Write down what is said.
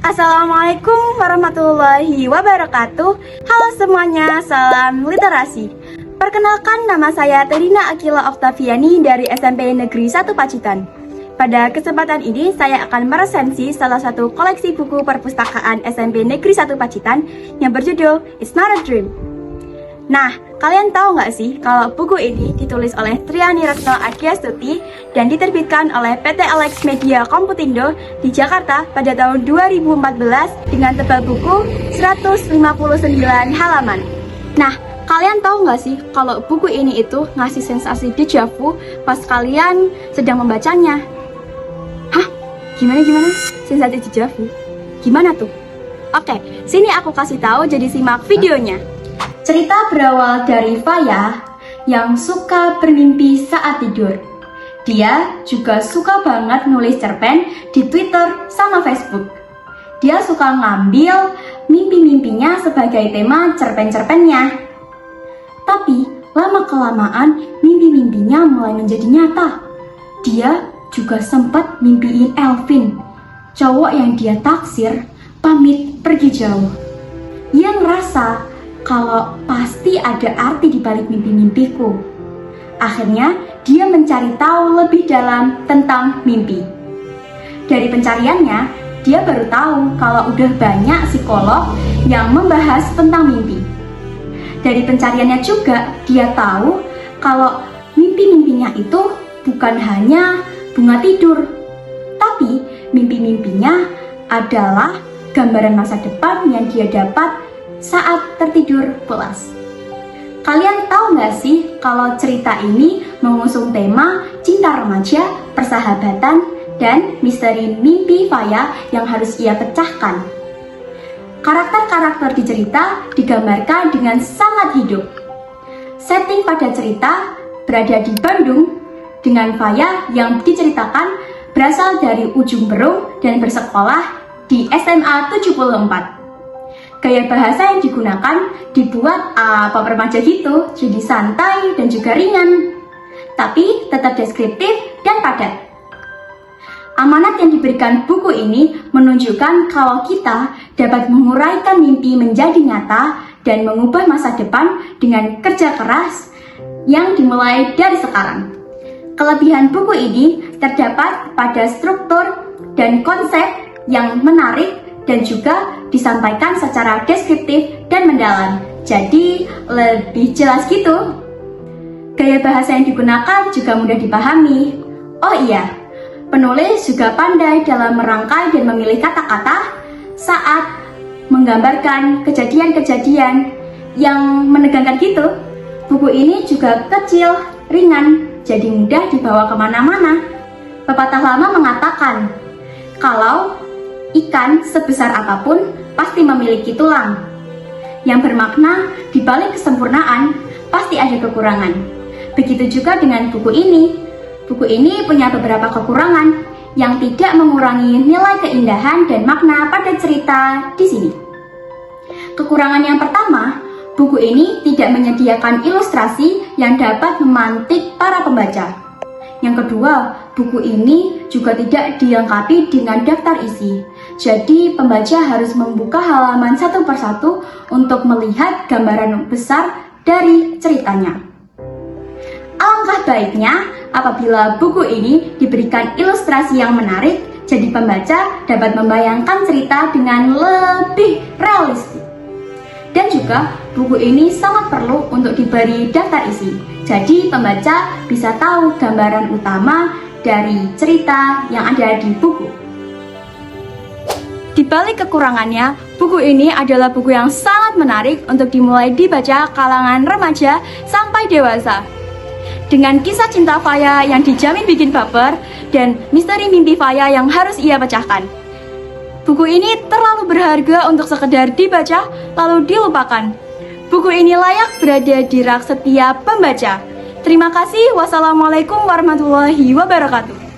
Assalamualaikum warahmatullahi wabarakatuh. Halo semuanya, salam literasi. Perkenalkan, nama saya Terina Akila Oktaviani dari SMP Negeri 1 Pacitan. Pada kesempatan ini, saya akan meresensi salah satu koleksi buku perpustakaan SMP Negeri 1 Pacitan yang berjudul It's Not a Dream. Nah, kalian tahu nggak sih kalau buku ini ditulis oleh Triani Retno Adiastuti dan diterbitkan oleh PT Alex Media Komputindo di Jakarta pada tahun 2014 dengan tebal buku 159 halaman. Nah, kalian tahu nggak sih kalau buku ini itu ngasih sensasi deja vu pas kalian sedang membacanya? Hah? Gimana? Sensasi deja vu? Gimana tuh? Oke, sini aku kasih tahu, jadi simak videonya. Cerita berawal dari Faya yang suka bermimpi saat tidur. Dia juga suka banget nulis cerpen di Twitter sama Facebook. Dia suka ngambil mimpi-mimpinya sebagai tema cerpen-cerpennya. Tapi lama-kelamaan mimpi-mimpinya mulai menjadi nyata. Dia juga sempat mimpiin Elvin, cowok yang dia taksir, pamit pergi jauh. Ia ngerasa kalau pasti ada arti di balik mimpi-mimpiku. Akhirnya, dia mencari tahu lebih dalam tentang mimpi. Dari pencariannya, dia baru tahu kalau udah banyak psikolog yang membahas tentang mimpi. Dari pencariannya juga, dia tahu kalau mimpi-mimpinya itu bukan hanya bunga tidur, tapi mimpi-mimpinya adalah gambaran masa depan yang dia dapat saat tertidur pulas. Kalian tahu nggak sih kalau cerita ini mengusung tema cinta remaja, persahabatan, dan misteri mimpi Faya yang harus ia pecahkan. Karakter-karakter di cerita digambarkan dengan sangat hidup. Setting pada cerita berada di Bandung dengan Faya yang diceritakan berasal dari Ujung Berung dan bersekolah di SMA 74. Gaya bahasa yang digunakan dibuat pop remaja gitu, jadi santai dan juga ringan, tapi tetap deskriptif dan padat. Amanat yang diberikan buku ini menunjukkan kalau kita dapat menguraikan mimpi menjadi nyata dan mengubah masa depan dengan kerja keras yang dimulai dari sekarang. Kelebihan buku ini terdapat pada struktur dan konsep yang menarik dan juga disampaikan secara deskriptif dan mendalam, jadi lebih jelas gitu. Gaya bahasa yang digunakan juga mudah dipahami. Oh iya, penulis juga pandai dalam merangkai dan memilih kata-kata saat menggambarkan kejadian-kejadian yang menegangkan gitu. Buku ini juga kecil, ringan, jadi mudah dibawa kemana-mana. Pepatah lama mengatakan, kalau ikan sebesar apapun pasti memiliki tulang. Yang bermakna di balik kesempurnaan pasti ada kekurangan. Begitu juga dengan buku ini. Buku ini punya beberapa kekurangan yang tidak mengurangi nilai keindahan dan makna pada cerita di sini. Kekurangan yang pertama, buku ini tidak menyediakan ilustrasi yang dapat memantik para pembaca. Yang kedua, buku ini juga tidak dilengkapi dengan daftar isi. Jadi, pembaca harus membuka halaman satu persatu untuk melihat gambaran besar dari ceritanya. Alangkah baiknya apabila buku ini diberikan ilustrasi yang menarik, jadi pembaca dapat membayangkan cerita dengan lebih realistis. Dan juga, buku ini sangat perlu untuk diberi daftar isi. Jadi, pembaca bisa tahu gambaran utama dari cerita yang ada di buku. Di balik kekurangannya, buku ini adalah buku yang sangat menarik untuk dimulai dibaca kalangan remaja sampai dewasa. Dengan kisah cinta Faya yang dijamin bikin baper dan misteri mimpi Faya yang harus ia pecahkan. Buku ini terlalu berharga untuk sekedar dibaca lalu dilupakan. Buku ini layak berada di rak setiap pembaca. Terima kasih. Wassalamualaikum warahmatullahi wabarakatuh.